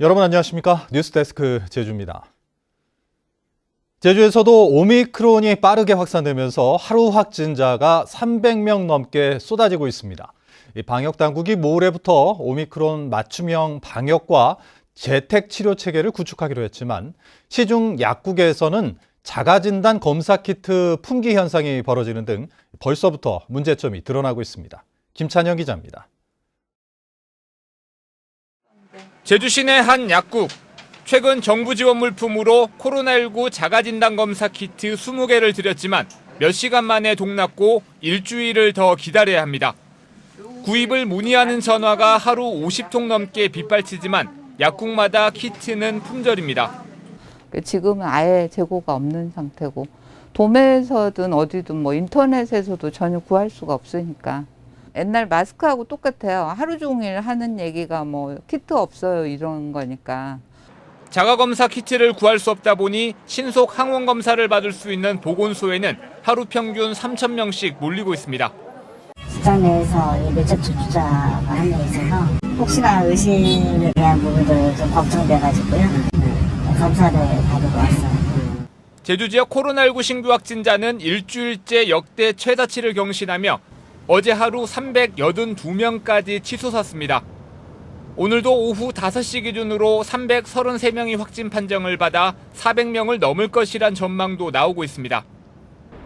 여러분 안녕하십니까? 뉴스데스크 제주입니다. 제주에서도 오미크론이 빠르게 확산되면서 하루 확진자가 300명 넘게 쏟아지고 있습니다. 방역 당국이 모레부터 오미크론 맞춤형 방역과 재택 치료 체계를 구축하기로 했지만 시중 약국에서는 자가진단 검사 키트 품귀 현상이 벌어지는 등 벌써부터 문제점이 드러나고 있습니다. 김찬영 기자입니다. 제주 시내 한 약국. 최근 정부 지원 물품으로 코로나19 자가진단 검사 키트 20개를 드렸지만 몇 시간 만에 동났고 일주일을 더 기다려야 합니다. 구입을 문의하는 전화가 하루 50통 넘게 빗발치지만 약국마다 키트는 품절입니다. 지금은 아예 재고가 없는 상태고 도매에서든 어디든 뭐 인터넷에서도 전혀 구할 수가 없으니까 옛날 마스크하고 똑같아요. 하루 종일 하는 얘기가 뭐 키트 없어요 이런 거니까. 자가검사 키트를 구할 수 없다 보니 신속 항원 검사를 받을 수 있는 보건소에는 하루 평균 3,000명씩 몰리고 있습니다. 직장 내에서 이 밀접 접촉자가 한 명 있어서 혹시나 의심에 대한 부분도 좀 걱정돼가지고요. 검사를 받으러 왔어요. 제주 지역 코로나19 신규 확진자는 일주일째 역대 최다치를 경신하며 어제 하루 382명까지 치솟았습니다. 오늘도 오후 5시 기준으로 333명이 확진 판정을 받아 400명을 넘을 것이란 전망도 나오고 있습니다.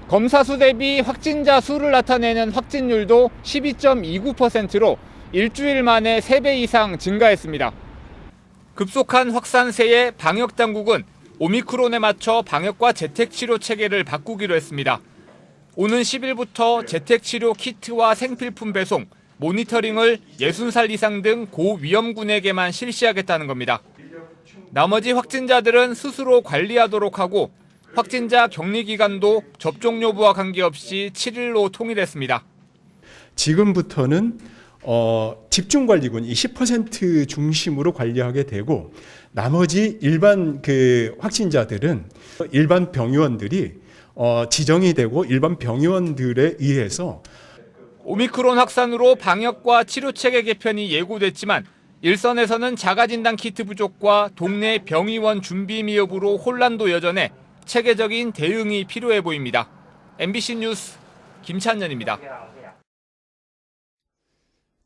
검사 수 대비 확진자 수를 나타내는 확진율도 12.29%로 일주일 만에 3배 이상 증가했습니다. 급속한 확산세에 방역당국은 오미크론에 맞춰 방역과 재택치료 체계를 바꾸기로 했습니다. 오는 10일부터 재택치료 키트와 생필품 배송, 모니터링을 60살 이상 등 고위험군에게만 실시하겠다는 겁니다. 나머지 확진자들은 스스로 관리하도록 하고 확진자 격리 기간도 접종 여부와 관계없이 7일로 통일했습니다. 지금부터는 집중관리군 20% 중심으로 관리하게 되고 나머지 일반 확진자들은 일반 병의원들이 지정이 되고 일반 병의원들에 의해서 오미크론 확산으로 방역과 치료 체계 개편이 예고됐지만 일선에서는 자가진단 키트 부족과 동네 병의원 준비 미흡으로 혼란도 여전해 체계적인 대응이 필요해 보입니다. MBC 뉴스 김찬년입니다.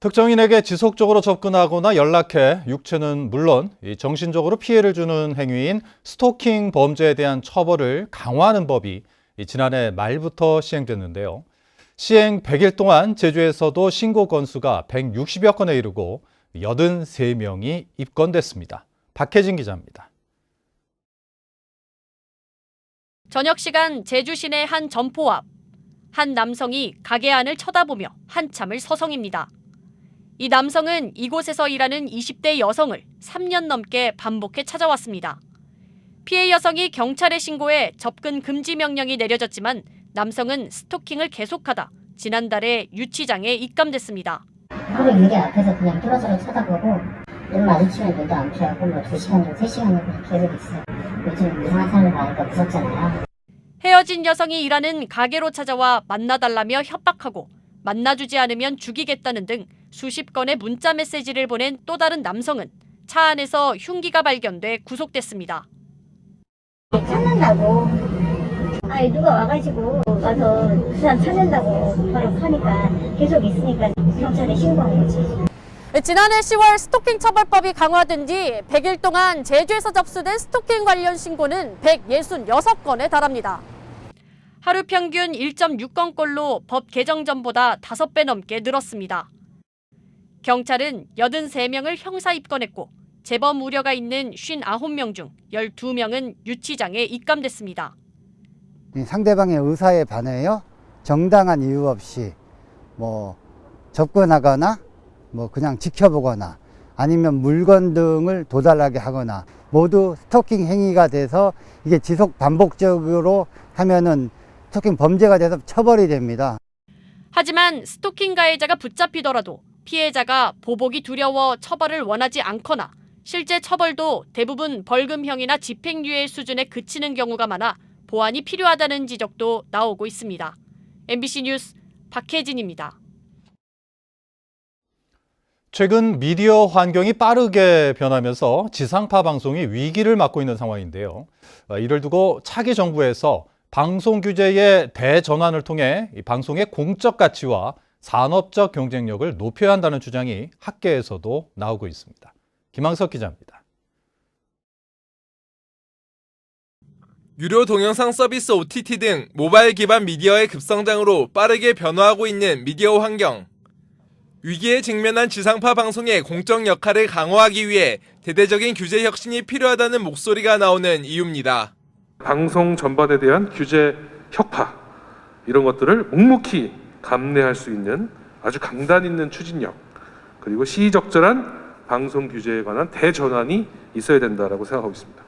특정인에게 지속적으로 접근하거나 연락해 육체는 물론 정신적으로 피해를 주는 행위인 스토킹 범죄에 대한 처벌을 강화하는 법이 지난해 말부터 시행됐는데요. 시행 100일 동안 제주에서도 신고 건수가 160여 건에 이르고 83명이 입건됐습니다. 박혜진 기자입니다. 저녁 시간 제주 시내 한 점포 앞. 한 남성이 가게 안을 쳐다보며 한참을 서성입니다. 이 남성은 이곳에서 일하는 20대 여성을 3년 넘게 반복해 찾아왔습니다. 피해 여성이 경찰에 신고해 접근 금지 명령이 내려졌지만 남성은 스토킹을 계속하다 지난달에 유치장에 입감됐습니다. 하루 유리 앞에서 그냥 뚫어져서 쳐다보고 눈 마주치면 눈도 안 피하고 뭐 2시간 정도, 3시간 정도 계속 있어요. 요즘 이상한 사람을 많으니까 무섭잖아요. 헤어진 여성이 일하는 가게로 찾아와 만나달라며 협박하고 만나주지 않으면 죽이겠다는 등 수십 건의 문자 메시지를 보낸 또 다른 남성은 차 안에서 흉기가 발견돼 구속됐습니다. 찾는다고 누가 와가지고 와서 그 사람 찾는다고 바로 하니까 계속 있으니까 경찰에 신고한 거지. 지난해 10월 스토킹 처벌법이 강화된 뒤 100일 동안 제주에서 접수된 스토킹 관련 신고는 166건에 달합니다. 하루 평균 1.6건꼴로 법 개정 전보다 5배 넘게 늘었습니다. 경찰은 83명을 형사 입건했고 재범 우려가 있는 59명 중 12명은 유치장에 입감됐습니다. 상대방의 의사에 반해요. 정당한 이유 없이 접근하거나 그냥 지켜보거나 아니면 물건 등을 도달하게 하거나 모두 스토킹 행위가 돼서 이게 지속 반복적으로 하면은 스토킹 범죄가 돼서 처벌이 됩니다. 하지만 스토킹 가해자가 붙잡히더라도 피해자가 보복이 두려워 처벌을 원하지 않거나 실제 처벌도 대부분 벌금형이나 집행유예 수준에 그치는 경우가 많아 보완이 필요하다는 지적도 나오고 있습니다. MBC 뉴스 박혜진입니다. 최근 미디어 환경이 빠르게 변하면서 지상파 방송이 위기를 맞고 있는 상황인데요. 이를 두고 차기 정부에서 방송 규제의 대전환을 통해 이 방송의 공적 가치와 산업적 경쟁력을 높여야 한다는 주장이 학계에서도 나오고 있습니다. 김항석 기자입니다. 유료 동영상 서비스 OTT 등 모바일 기반 미디어의 급성장으로 빠르게 변화하고 있는 미디어 환경. 위기에 직면한 지상파 방송의 공적 역할을 강화하기 위해 대대적인 규제 혁신이 필요하다는 목소리가 나오는 이유입니다. 방송 전반에 대한 규제 혁파, 이런 것들을 묵묵히 감내할 수 있는 아주 강단 있는 추진력, 그리고 시의적절한 방송 규제에 관한 대전환이 있어야 된다라고 생각하고 있습니다.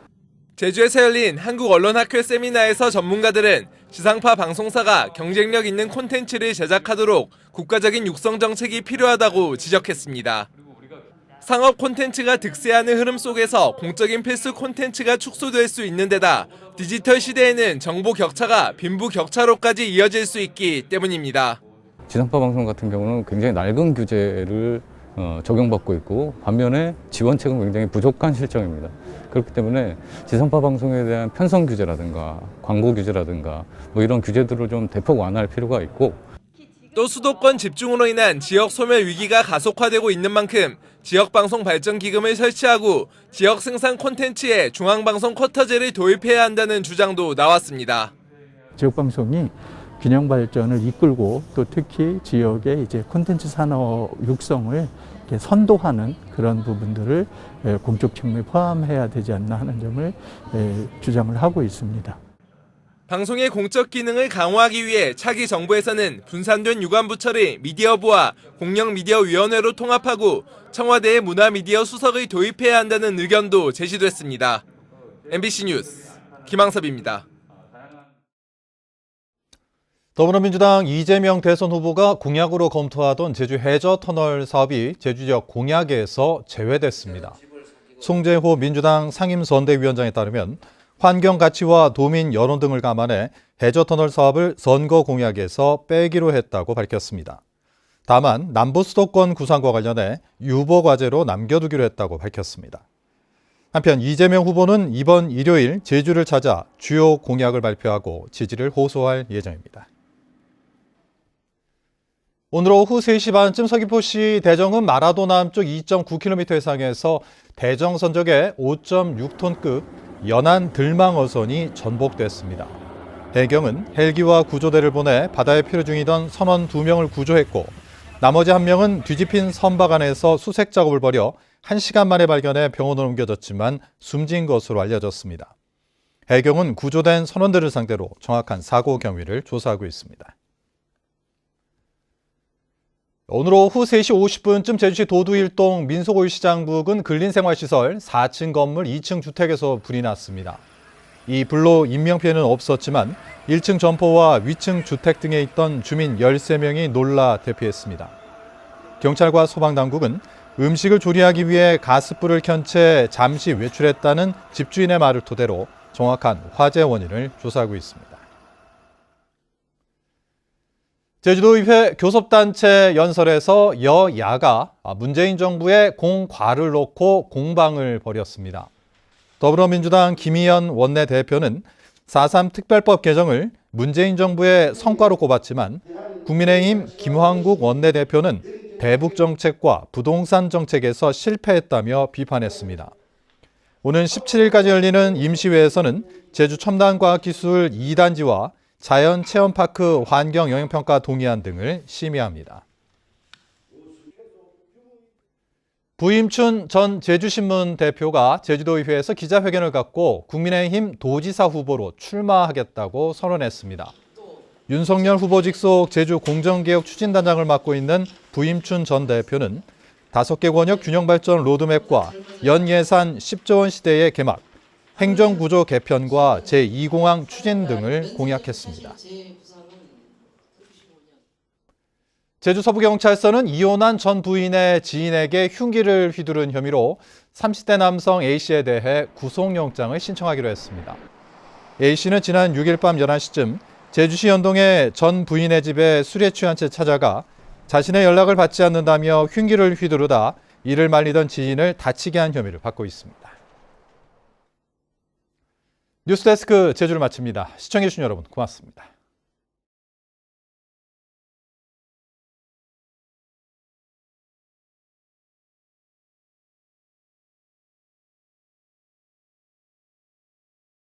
제주에서 열린 한국언론학회 세미나에서 전문가들은 지상파 방송사가 경쟁력 있는 콘텐츠를 제작하도록 국가적인 육성 정책이 필요하다고 지적했습니다. 상업 콘텐츠가 득세하는 흐름 속에서 공적인 필수 콘텐츠가 축소될 수 있는 데다 디지털 시대에는 정보 격차가 빈부 격차로까지 이어질 수 있기 때문입니다. 지상파 방송 같은 경우는 굉장히 낡은 규제를 적용받고 있고 반면에 지원책은 굉장히 부족한 실정입니다. 그렇기 때문에 지상파 방송에 대한 편성 규제라든가 광고 규제라든가 이런 규제들을 좀 대폭 완화할 필요가 있고, 또 수도권 집중으로 인한 지역 소멸 위기가 가속화되고 있는 만큼 지역방송 발전 기금을 설치하고 지역 생산 콘텐츠에 중앙방송 쿼터제를 도입해야 한다는 주장도 나왔습니다. 지역방송이 균형 발전을 이끌고 또 특히 지역의 이제 콘텐츠 산업 육성을 이렇게 선도하는 그런 부분들을 공적 측면에 포함해야 되지 않나 하는 점을 주장을 하고 있습니다. 방송의 공적 기능을 강화하기 위해 차기 정부에서는 분산된 유관부처를 미디어부와 공영미디어위원회로 통합하고 청와대의 문화미디어 수석을 도입해야 한다는 의견도 제시됐습니다. MBC 뉴스 김항섭입니다. 더불어민주당 이재명 대선 후보가 공약으로 검토하던 제주 해저 터널 사업이 제주 지역 공약에서 제외됐습니다. 송재호 민주당 상임선대위원장에 따르면 환경 가치와 도민 여론 등을 감안해 해저 터널 사업을 선거 공약에서 빼기로 했다고 밝혔습니다. 다만 남부 수도권 구상과 관련해 유보 과제로 남겨두기로 했다고 밝혔습니다. 한편 이재명 후보는 이번 일요일 제주를 찾아 주요 공약을 발표하고 지지를 호소할 예정입니다. 오늘 오후 3시 반쯤 서귀포시 대정읍 마라도 남쪽 2.9km 해상에서 대정 선적의 5.6톤급 연안 들망어선이 전복됐습니다. 해경은 헬기와 구조대를 보내 바다에 피로 중이던 선원 2명을 구조했고 나머지 1명은 뒤집힌 선박 안에서 수색 작업을 벌여 1시간 만에 발견해 병원으로 옮겨졌지만 숨진 것으로 알려졌습니다. 해경은 구조된 선원들을 상대로 정확한 사고 경위를 조사하고 있습니다. 오늘 오후 3시 50분쯤 제주시 도두일동 민속오일시장 부근 근린생활시설 4층 건물 2층 주택에서 불이 났습니다. 이 불로 인명피해는 없었지만 1층 점포와 위층 주택 등에 있던 주민 13명이 놀라 대피했습니다. 경찰과 소방당국은 음식을 조리하기 위해 가스불을 켠 채 잠시 외출했다는 집주인의 말을 토대로 정확한 화재 원인을 조사하고 있습니다. 제주도의회 교섭단체 연설에서 여야가 문재인 정부의 공과를 놓고 공방을 벌였습니다. 더불어민주당 김희연 원내대표는 4.3 특별법 개정을 문재인 정부의 성과로 꼽았지만 국민의힘 김황국 원내대표는 대북 정책과 부동산 정책에서 실패했다며 비판했습니다. 오는 17일까지 열리는 임시회에서는 제주 첨단과학기술 2단지와 자연체험파크 환경영향평가 동의안 등을 심의합니다. 부임춘 전 제주신문 대표가 제주도의회에서 기자회견을 갖고 국민의힘 도지사 후보로 출마하겠다고 선언했습니다. 윤석열 후보 직속 제주공정개혁 추진단장을 맡고 있는 부임춘 전 대표는 5개 권역 균형발전 로드맵과 연예산 10조 원 시대의 개막, 행정구조 개편과 제2공항 추진 등을 공약했습니다. 제주 서부경찰서는 이혼한 전 부인의 지인에게 흉기를 휘두른 혐의로 30대 남성 A씨에 대해 구속영장을 신청하기로 했습니다. A씨는 지난 6일 밤 11시쯤 제주시 연동의 전 부인의 집에 술에 취한 채 찾아가 자신의 연락을 받지 않는다며 흉기를 휘두르다 이를 말리던 지인을 다치게 한 혐의를 받고 있습니다. 뉴스데스크 제주를 마칩니다. 시청해주신 여러분 고맙습니다.